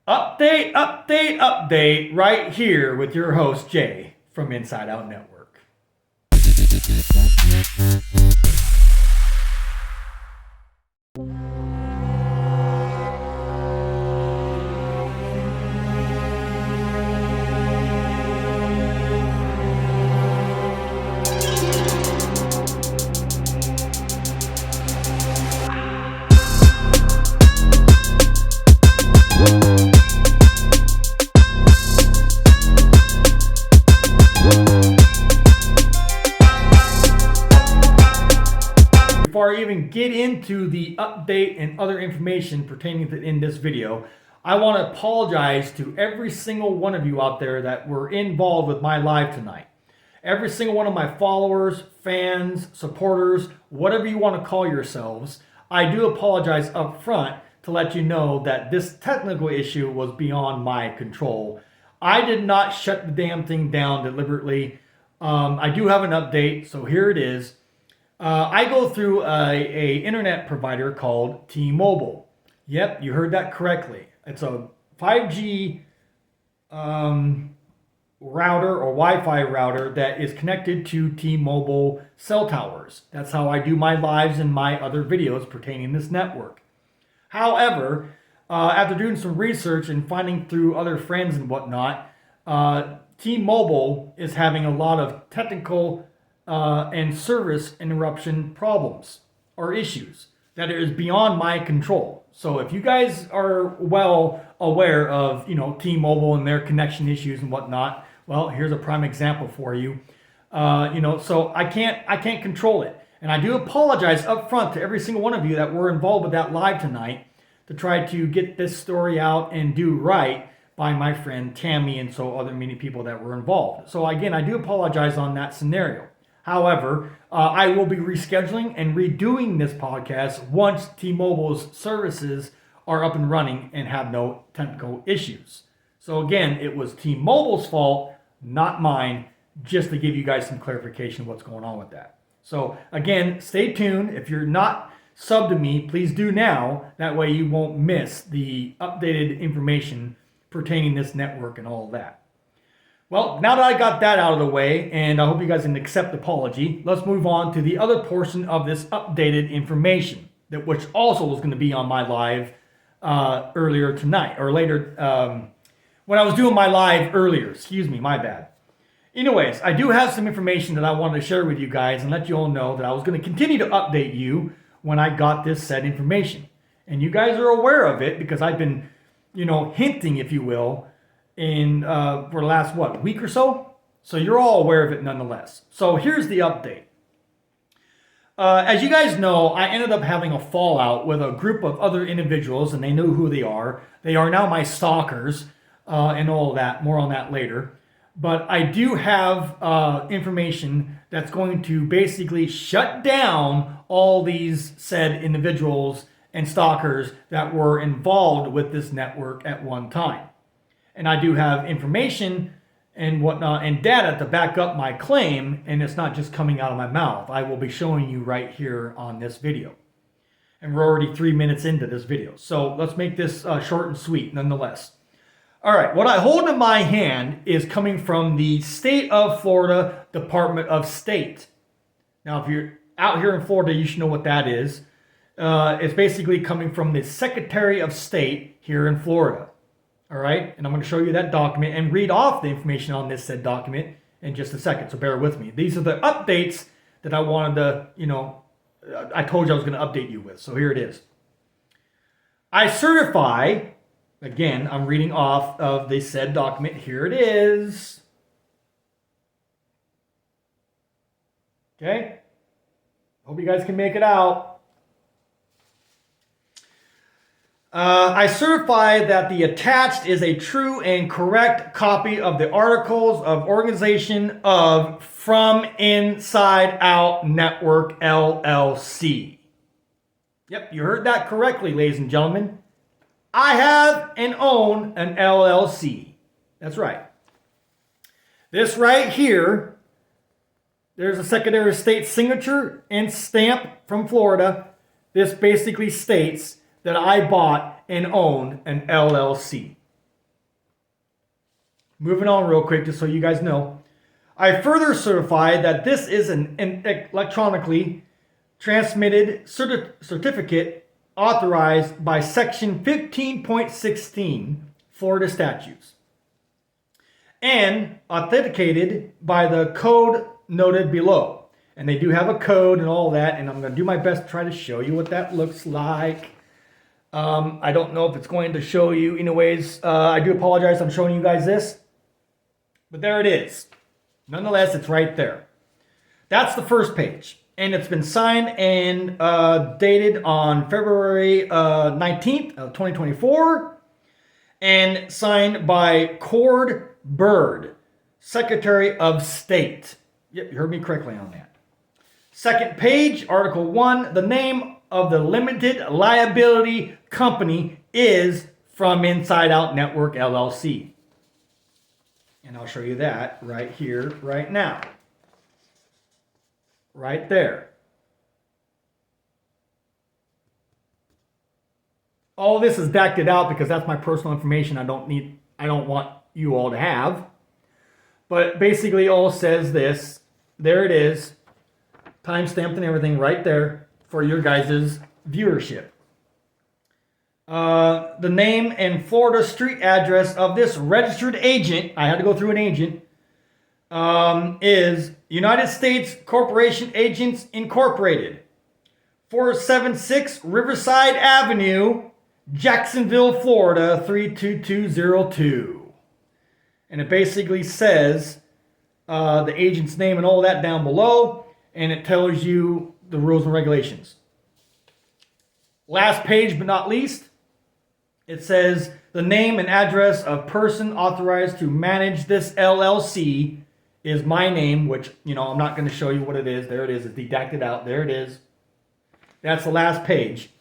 Update, update, update right here with your host, Jay from Inside Out Network. Before I even get into the update and other information pertaining to in this video, I want to apologize to every single one of you out there that were involved with my live tonight. Every single one of my followers, fans, supporters, whatever you want to call yourselves, I do apologize up front to let you know that this technical issue was beyond my control. I did not shut the damn thing down deliberately. I do have an update, so here it is. I go through a internet provider called T-Mobile. Yep, you heard that correctly. It's a 5G router or Wi-Fi router that is connected to T-Mobile cell towers. That's how I do my lives and my other videos pertaining to this network. However, after doing some research and finding through other friends and whatnot, T-Mobile is having a lot of technical and service interruption problems or issues that is beyond my control. So if you guys are well aware of, T-Mobile and their connection issues and whatnot, well, here's a prime example for you. So I can't control it. And I do apologize up front to every single one of you that were involved with that live tonight to try to get this story out and do right by my friend Tammy and so other many people that were involved. So again, I do apologize on that scenario. However, I will be rescheduling and redoing this podcast once T-Mobile's services are up and running and have no technical issues. So again, it was T-Mobile's fault, not mine, just to give you guys some clarification of what's going on with that. So again, stay tuned. If you're not subbed to me, please do now. That way you won't miss the updated information pertaining to this network and all of that. Well, now that I got that out of the way, and I hope you guys can accept the apology, let's move on to the other portion of this updated information, which also was going to be on my live earlier tonight, or later, when I was doing my live earlier. Excuse me, my bad. Anyways, I do have some information that I wanted to share with you guys and let you all know that I was going to continue to update you when I got this said information. And you guys are aware of it because I've been, hinting, if you will, for the last week or so. So you're all aware of it nonetheless. So here's the update. As you guys know, I ended up having a fallout with a group of other individuals, and they know who they are. They are now my stalkers, and all of that. More on that later. But I do have information that's going to basically shut down all these said individuals and stalkers that were involved with this network at one time. And I do have information and whatnot and data to back up my claim, and it's not just coming out of my mouth. I will be showing you right here on this video. And we're already 3 minutes into this video. So let's make this short and sweet nonetheless. All right, what I hold in my hand is coming from the state of Florida Department of State. Now, if you're out here in Florida, you should know what that is. It's basically coming from the Secretary of State here in Florida. All right, and I'm going to show you that document and read off the information on this said document in just a second, so bear with me. These are the updates that I wanted to, I told you I was going to update you with, so here it is. I certify, again, I'm reading off of the said document. Here it is. Okay, hope you guys can make it out. I certify that the attached is a true and correct copy of the Articles of Organization of From Inside Out Network, LLC. Yep, you heard that correctly, ladies and gentlemen. I have and own an LLC. That's right. This right here, there's a Secretary of State signature and stamp from Florida. This basically states that I bought and own an LLC. moving on real quick, just so you guys know. I further certify that this is an electronically transmitted certificate authorized by Section 15.16 Florida statutes and authenticated by the code noted below. And they do have a code and all that, and I'm going to do my best to try to show you what that looks like. I don't know if it's going to show you. Anyways, I do apologize. I'm showing you guys this. But there it is. Nonetheless, it's right there. That's the first page. And it's been signed and dated on February 19th of 2024. And signed by Cord Byrd, Secretary of State. Yep, you heard me correctly on that. Second page, Article 1, the name of the limited liability company is From Inside Out Network, LLC. And I'll show you that right here, right now. Right there. All this is backed out because that's my personal information I don't want you all to have. But basically all says this. There it is. Time-stamped and everything right there for your guys' viewership. The name and Florida street address of this registered agent, I had to go through an agent, is United States Corporation Agents Incorporated, 476 Riverside Avenue, Jacksonville, Florida, 32202. And it basically says the agent's name and all that down below, and it tells you the rules and regulations. Last page but not least, it says the name and address of person authorized to manage this LLC is my name, which, I'm not going to show you what it is. There it is. It's deducted out. There it is. That's the last page.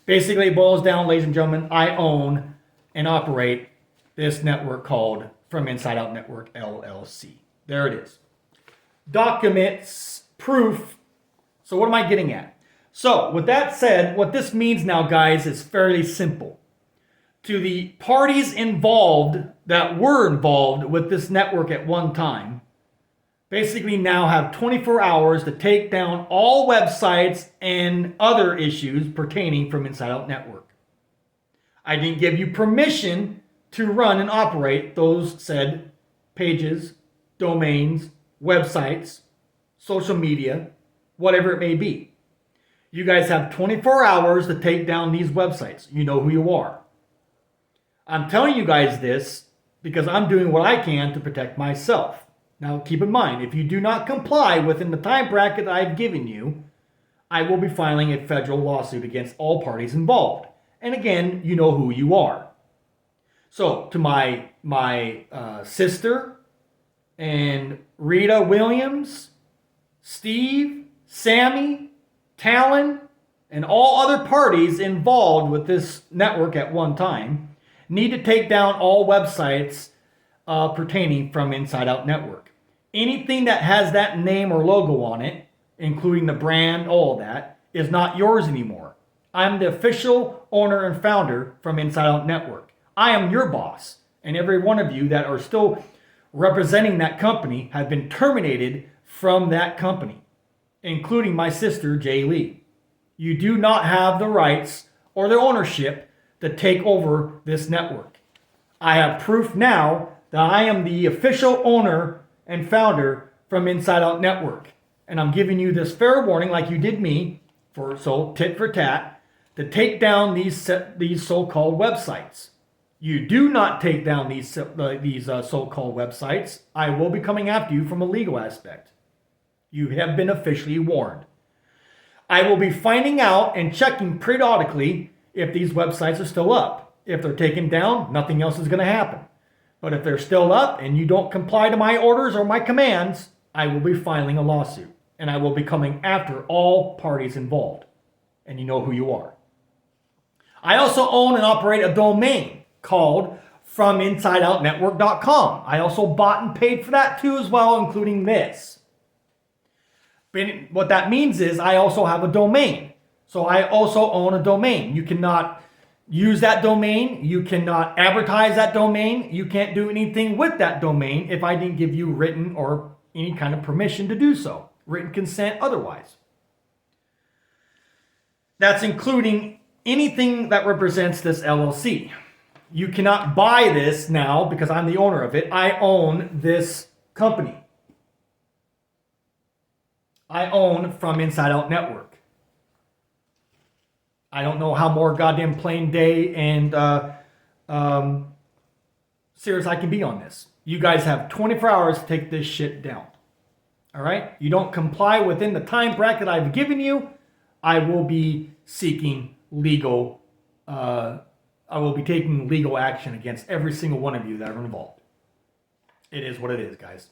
Basically, it boils down, ladies and gentlemen, I own and operate this network called From Inside Out Network, LLC. There it is. Documents, proof. So what am I getting at? So, with that said, what this means now, guys, is fairly simple. To the parties involved that were involved with this network at one time, basically now have 24 hours to take down all websites and other issues pertaining from Inside Out Network. I didn't give you permission to run and operate those said pages, domains, websites, social media, whatever it may be. You guys have 24 hours to take down these websites. You know who you are. I'm telling you guys this because I'm doing what I can to protect myself. Now, keep in mind, if you do not comply within the time bracket I've given you, I will be filing a federal lawsuit against all parties involved. And again, you know who you are. So, to my sister and Rita Williams, Steve, Sammy, Talon, and all other parties involved with this network at one time, need to take down all websites pertaining from Inside Out Network. Anything that has that name or logo on it, including the brand, all of that, is not yours anymore. I'm the official owner and founder from Inside Out Network. I am your boss, and every one of you that are still representing that company have been terminated from that company, including my sister, Jay Lee. You do not have the rights or the ownership to take over this network. I have proof now that I am the official owner and founder from Inside Out Network. And I'm giving you this fair warning, like you did me, so tit for tat, to take down these so-called websites. You do not take down these so-called websites, I will be coming after you from a legal aspect. You have been officially warned. I will be finding out and checking periodically if these websites are still up. If they're taken down, nothing else is going to happen. But if they're still up and you don't comply to my orders or my commands, I will be filing a lawsuit. And I will be coming after all parties involved. And you know who you are. I also own and operate a domain called FromInsideOutNetwork.com. I also bought and paid for that too as well, including this. But what that means is I also have a domain. So I also own a domain. You cannot use that domain. You cannot advertise that domain. You can't do anything with that domain if I didn't give you written or any kind of permission to do so. Written consent otherwise. That's including anything that represents this LLC. You cannot buy this now because I'm the owner of it. I own this company. I own From Inside Out Network. I don't know how more goddamn plain day and serious I can be on this. You guys have 24 hours to take this shit down. All right? You don't comply within the time bracket I've given you, I will be seeking legal, I will be taking legal action against every single one of you that are involved. It is what it is, guys.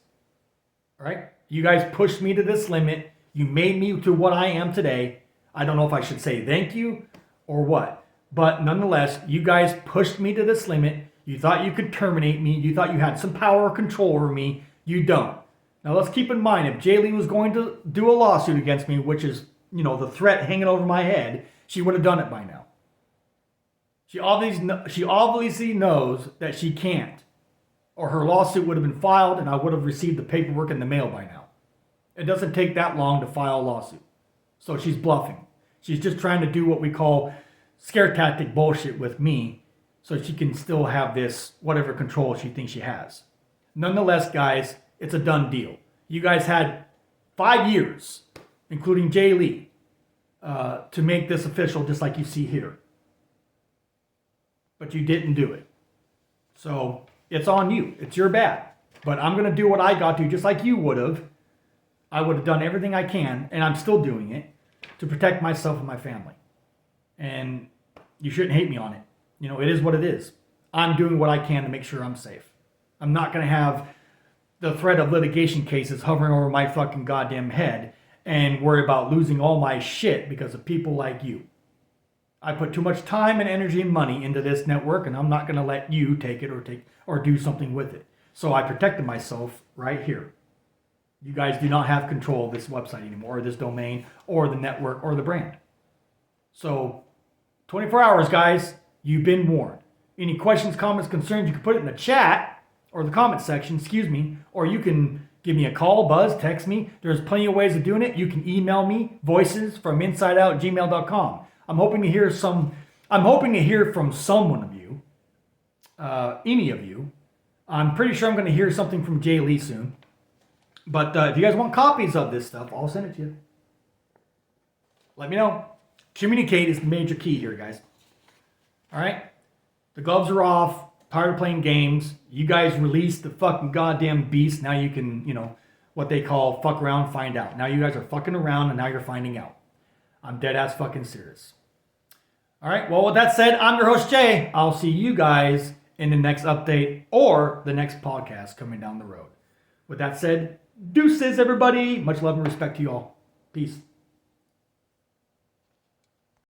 All right? You guys pushed me to this limit. You made me to what I am today. I don't know if I should say thank you or what. But nonetheless, you guys pushed me to this limit. You thought you could terminate me. You thought you had some power or control over me. You don't. Now let's keep in mind, if Jay Lee was going to do a lawsuit against me, which is, the threat hanging over my head, she would have done it by now. She obviously knows that she can't. Or her lawsuit would have been filed and I would have received the paperwork in the mail by now. It doesn't take that long to file a lawsuit. So she's bluffing. She's just trying to do what we call scare tactic bullshit with me so she can still have this whatever control she thinks she has. Nonetheless, guys, it's a done deal. You guys had 5 years, including Jay Lee, to make this official just like you see here. But you didn't do it. So it's on you. It's your bad. But I'm going to do what I got to, just like you would have. I would have done everything I can, and I'm still doing it, to protect myself and my family. And you shouldn't hate me on it. It is what it is. I'm doing what I can to make sure I'm safe. I'm not going to have the threat of litigation cases hovering over my fucking goddamn head and worry about losing all my shit because of people like you. I put too much time and energy and money into this network, and I'm not going to let you take it or do something with it. So I protected myself right here. You guys do not have control of this website anymore, or this domain, or the network, or the brand. So, 24 hours, guys. You've been warned. Any questions, comments, concerns, you can put it in the chat, or the comment section, or you can give me a call, buzz, text me. There's plenty of ways of doing it. You can email me, voicesfrominsideout@gmail.com. I'm hoping to hear from someone of you, any of you. I'm pretty sure I'm going to hear something from Jay Lee soon. But if you guys want copies of this stuff, I'll send it to you. Let me know. Communicate is the major key here, guys. All right? The gloves are off. Tired of playing games. You guys released the fucking goddamn beast. Now you can, what they call fuck around, find out. Now you guys are fucking around and now you're finding out. I'm dead ass fucking serious. All right? Well, with that said, I'm your host, Jay. I'll see you guys in the next update or the next podcast coming down the road. With that said, deuces, everybody. Much love and respect to you all. Peace.